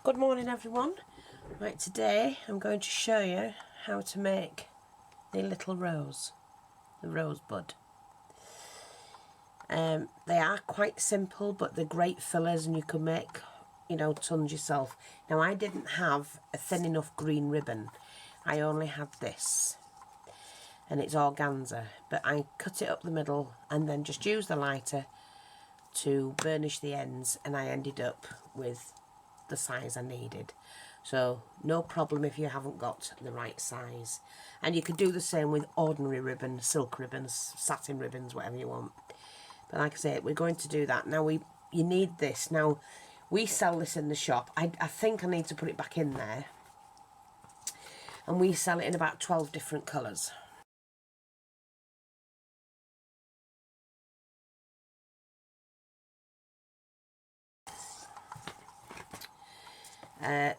Good morning everyone. Right, today I'm going to show you how to make the little rose, the rosebud. They are quite simple, but they're great fillers and you can make, tons yourself. Now I didn't have a thin enough green ribbon. I only had this and it's organza, but I cut it up the middle and then just used the lighter to burnish the ends, and I ended up with the size I needed. So no problem if you haven't got the right size. And you could do the same with ordinary ribbon, silk ribbons, satin ribbons, whatever you want. But like I say, we're going to do that. Now you need this. Now we sell this in the shop. I think I need to put it back in there. And we sell it in about 12 different colours.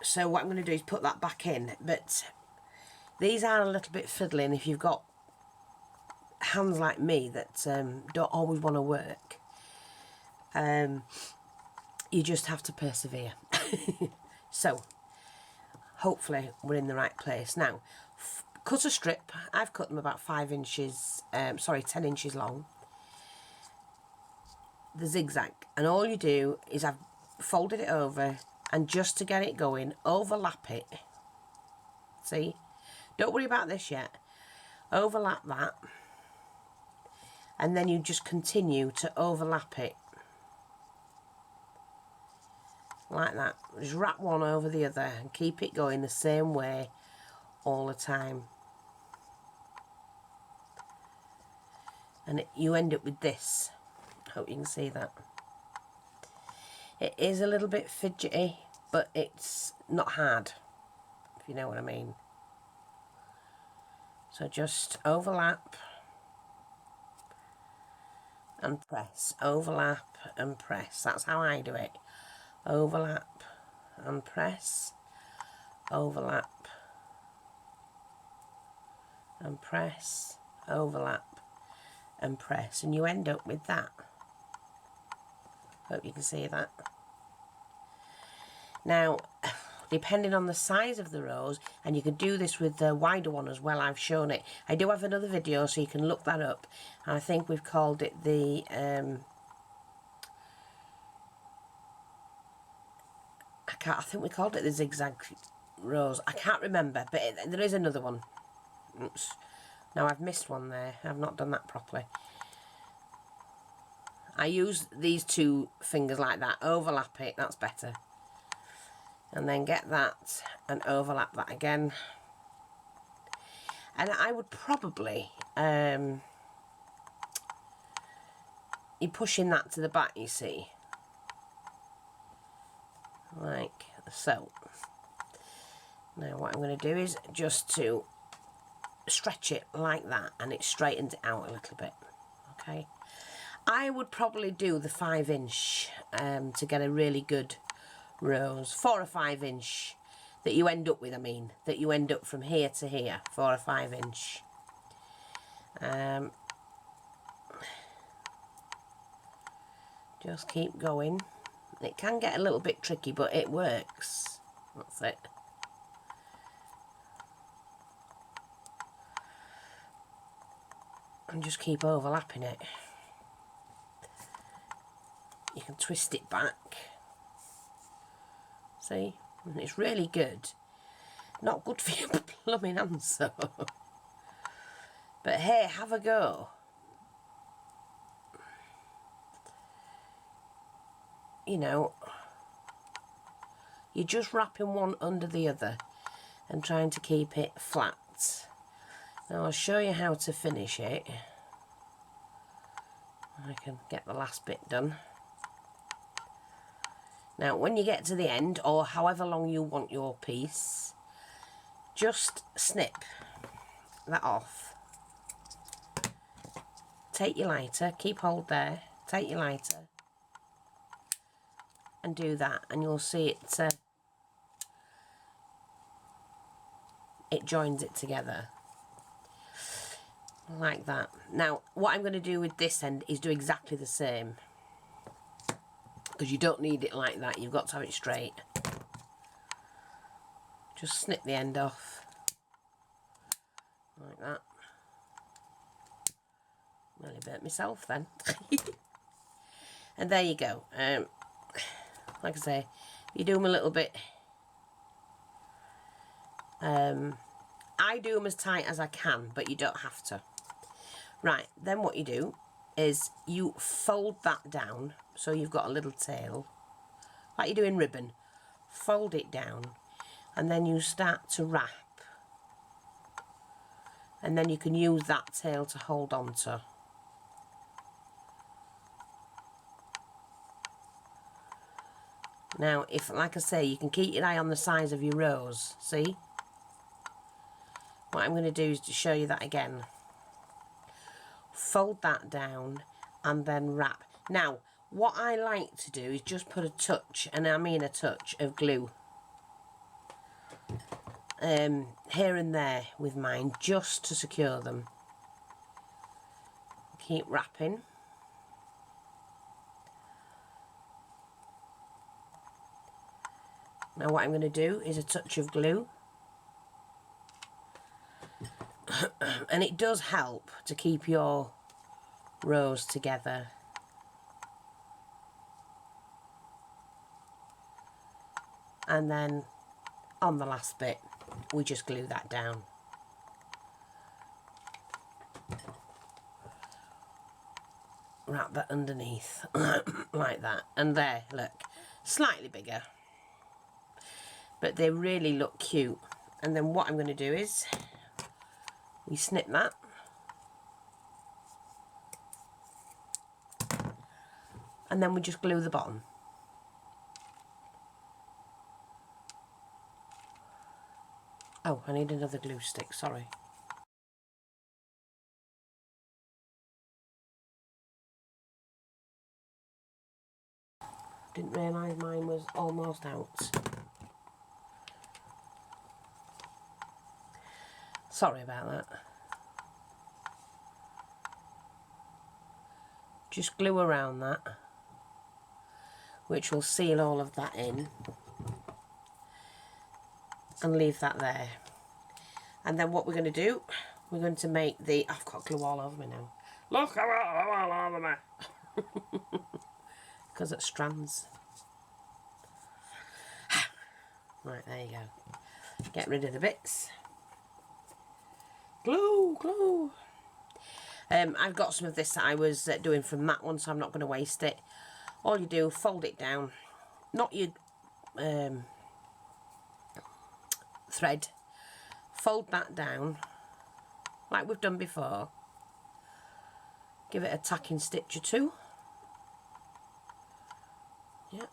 So what I'm going to do is put that back in, but these are a little bit fiddling if you've got hands like me that don't always want to work. You just have to persevere. So hopefully we're in the right place. Now cut a strip. I've cut them about 10 inches long, the zigzag, and all you do is I've folded it over, and just to get it going, overlap it. See, don't worry about this yet. Overlap that, and then you just continue to overlap it like that. Just wrap one over the other and keep it going the same way all the time, and you end up with this. Hope you can see that. It is a little bit fidgety, but it's not hard, if you know what I mean. So just overlap and press, overlap and press. That's how I do it. Overlap and press, overlap and press, overlap and press, and you end up with that. Hope you can see that. Now, depending on the size of the rose, and you can do this with the wider one as well, I've shown it. I do have another video so you can look that up, and I think we've called it the I think we called it the zigzag rose. I can't remember, but there is another one. Oops. Now I've missed one there. I've not done that properly. I use these two fingers like that, overlap it, that's better. And then get that and overlap that again. And I would probably, you're pushing that to the back, you see. Like so. Now what I'm going to do is just to stretch it like that, and it straightens it out a little bit. Okay. I would probably do the 5 inch to get a really good rose. 4 or 5 inch that you end up with, that you end up from here to here, 4 or 5 inch. Just keep going. It can get a little bit tricky, but it works. That's it. And just keep overlapping it. You can twist it back. See? And it's really good. Not good for your plumbing hands though. But hey, have a go. You know, you're just wrapping one under the other and trying to keep it flat. Now I'll show you how to finish it. I can get the last bit done. Now when you get to the end, or however long you want your piece, just snip that off. Take your lighter, keep hold there, take your lighter and do that, and you'll see it joins it together like that. Now what I'm going to do with this end is do exactly the same, because you don't need it like that, you've got to have it straight. Just snip the end off like that. Nearly burnt myself then. And there you go. Like I say, you do them a little bit. I do them as tight as I can, but you don't have to. Right, then what you do is you fold that down so you've got a little tail, like you do in ribbon. Fold it down, and then you start to wrap, and then you can use that tail to hold on to. Now, if, like I say, you can keep your eye on the size of your rose, see? What I'm going to do is to show you that again. Fold that down and then wrap. Now, what I like to do is just put a touch, and I mean a touch, of glue here and there with mine, just to secure them. Keep wrapping. Now what I'm going to do is a touch of glue. And it does help to keep your rose together. And then on the last bit, we just glue that down. Wrap that underneath like that. And there, look, slightly bigger, but they really look cute. And then what I'm going to do is we snip that, and then we just glue the bottom. Oh, I need another glue stick, sorry. Didn't realise mine was almost out. Sorry about that. Just glue around that, which will seal all of that in, and leave that there. And then what we're going to do, we're going to make the... I've got glue all over me now. Look, I've got glue all over me. Because it strands. Right, there you go. Get rid of the bits. Glue, glue. I've got some of this that I was doing from that one, so I'm not going to waste it. All you do, fold it down. Not your thread. Fold that down like we've done before. Give it a tacking stitch or two. Yep.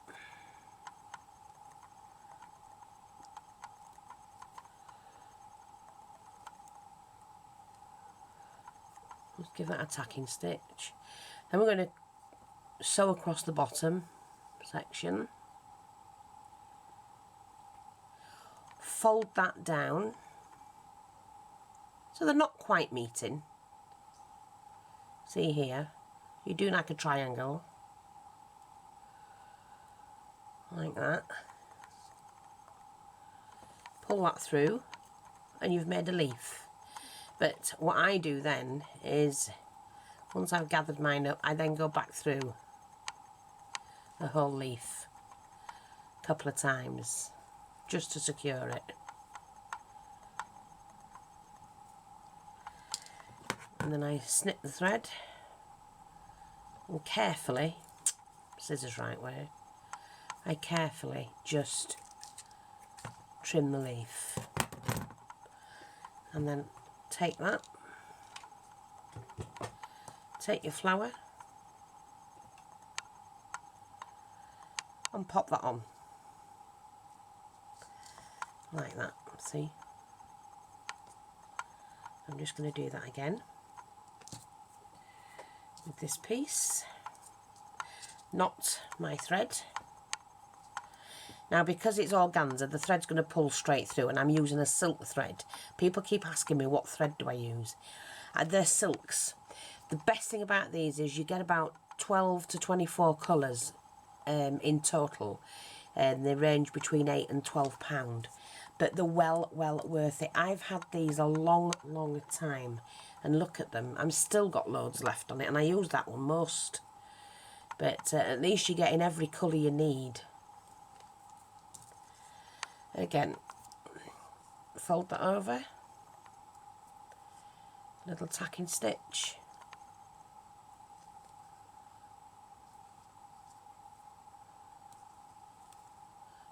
Just give that a tacking stitch. Then we're going to sew across the bottom section. Fold that down so they're not quite meeting. See here, you're doing like a triangle, like that. Pull that through and you've made a leaf. But what I do then is, once I've gathered mine up, I then go back through the whole leaf a couple of times just to secure it. And then I snip the thread and carefully, scissors right way, I carefully just trim the leaf. And then take that, take your flower and pop that on like that. See, I'm just going to do that again with this piece, not my thread. Now, because it's organza, the thread's going to pull straight through, and I'm using a silk thread. People keep asking me, what thread do I use? They're silks. The best thing about these is you get about 12 to 24 colours in total, and they range between £8 and £12. but they're well worth it. I've had these a long time, and look at them. I'm still got loads left on it, and I use that one most. But at least you're getting every colour you need. Again, fold that over, little tacking stitch.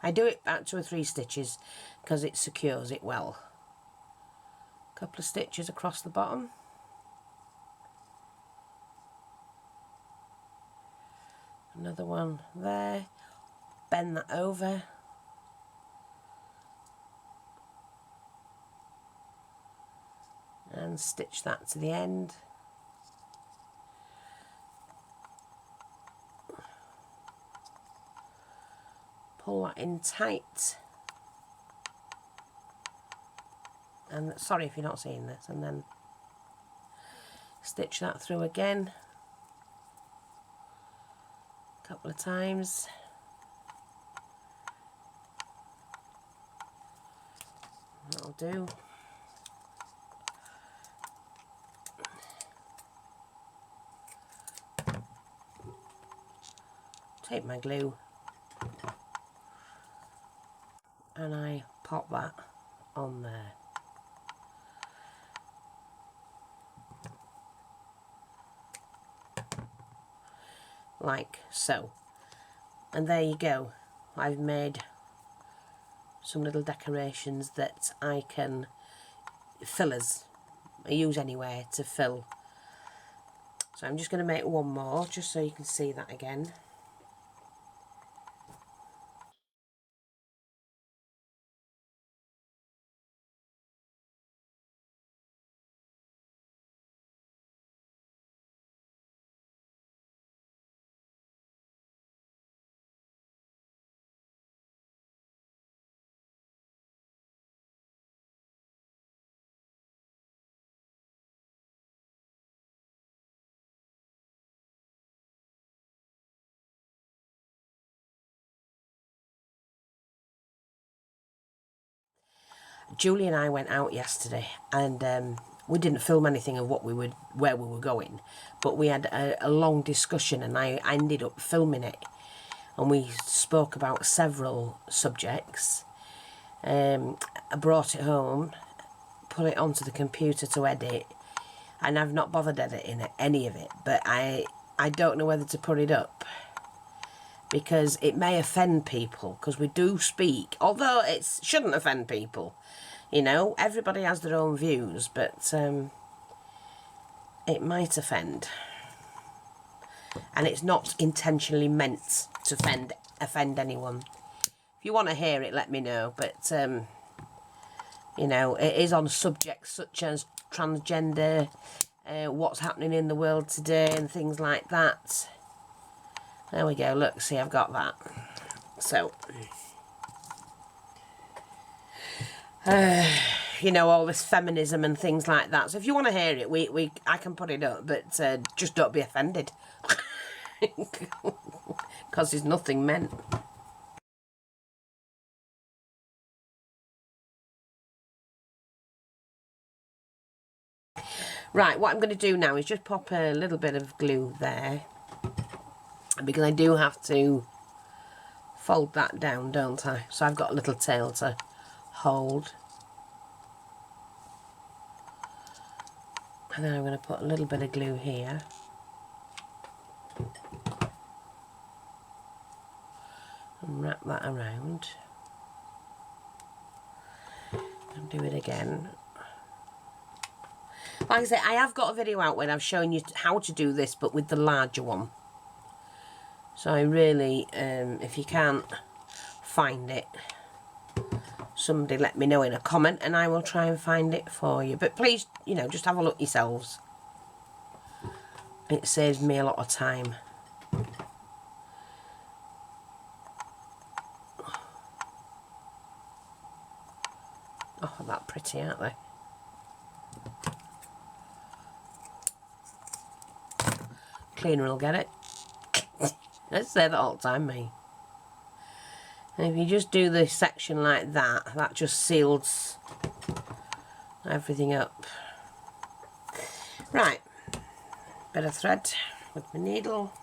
I do it about 2 or 3 stitches because it secures it well. Couple of stitches across the bottom. Another one there. Bend that over. And stitch that to the end. Pull that in tight. And sorry if you're not seeing this, and then stitch that through again a couple of times. That'll do. Take my glue and I pop that on there. Like so. And there you go. I've made some little decorations that I can, fillers, I use anywhere to fill. So I'm just going to make one more just so you can see that again. Julie and I went out yesterday, and we didn't film anything of where we were going, but we had a long discussion, and I ended up filming it, and we spoke about several subjects. I brought it home, put it onto the computer to edit, and I've not bothered editing any of it, but I don't know whether to put it up because it may offend people, because we do speak, although it shouldn't offend people. You know, everybody has their own views, but it might offend. And it's not intentionally meant to offend anyone. If you want to hear it, let me know. But, you know, it is on subjects such as transgender, what's happening in the world today and things like that. There we go. Look, see, I've got that. So... you know, all this feminism and things like that. So if you want to hear it, I can put it up, but just don't be offended. Because there's nothing meant. Right, what I'm going to do now is just pop a little bit of glue there. Because I do have to fold that down, don't I? So I've got a little tail to hold. And then I'm going to put a little bit of glue here. And wrap that around. And do it again. Like I say, I have got a video out where I've shown you how to do this, but with the larger one. So I really, if you can't find it, somebody let me know in a comment and I will try and find it for you. But please, you know, just have a look yourselves. It saves me a lot of time. Oh, they're that pretty, aren't they? Cleaner will get it. Let's say that all the time, me. And if you just do the section like that, that just seals everything up. Right, bit of thread with my needle.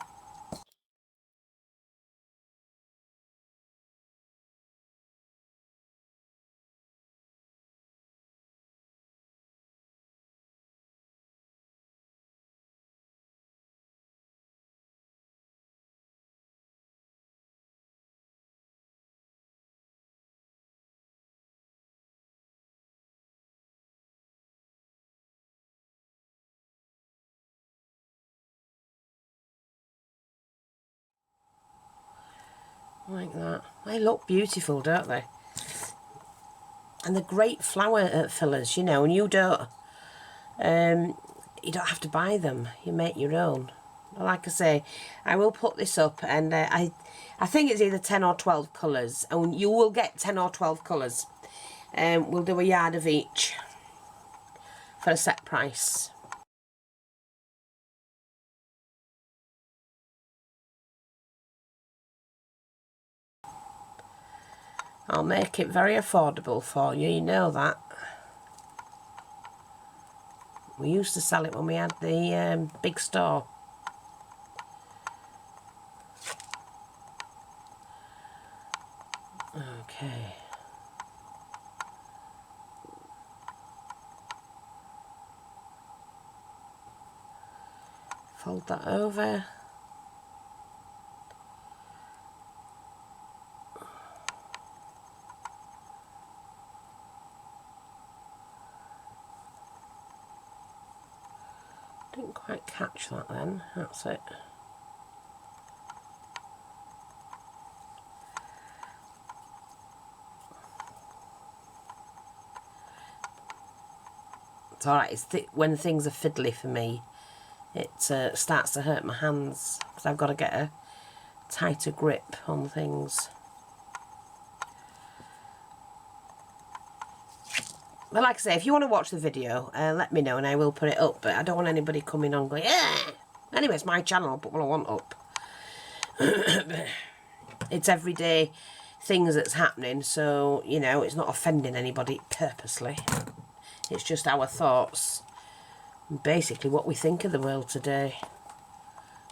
Like that. They look beautiful, don't they? And they're great flower fillers, you know, and you don't have to buy them. You make your own. Like I say, I will put this up, and I think it's either 10 or 12 colours, and you will get 10 or 12 colours. We'll do a yard of each for a set price. I'll make it very affordable for you, you know that. We used to sell it when we had the big store. Okay. Fold that over. Didn't quite catch that then. That's it. It's alright, it's when things are fiddly for me, it starts to hurt my hands because I've got to get a tighter grip on things. But like I say, if you want to watch the video, let me know and I will put it up. But I don't want anybody coming on going, yeah. Anyway, it's my channel, I'll put what I want up. It's everyday things that's happening, so, you know, it's not offending anybody purposely. It's just our thoughts. And basically what we think of the world today.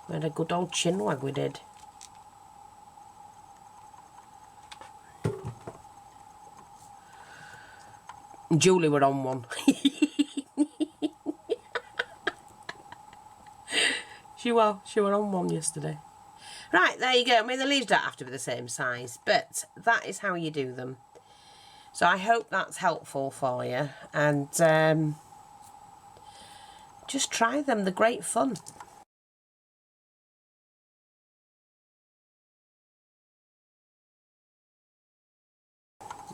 We had a good old chinwag, we did. Julie were on one. She were on one yesterday. Right, there you go. I mean, the leaves don't have to be the same size, but that is how you do them. So I hope that's helpful for you, and just try them. They're great fun.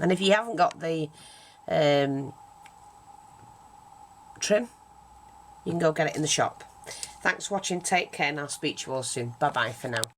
And if you haven't got the trim, you can go get it in the shop. Thanks for watching. Take care, and I'll speak to you all soon. Bye-bye for now.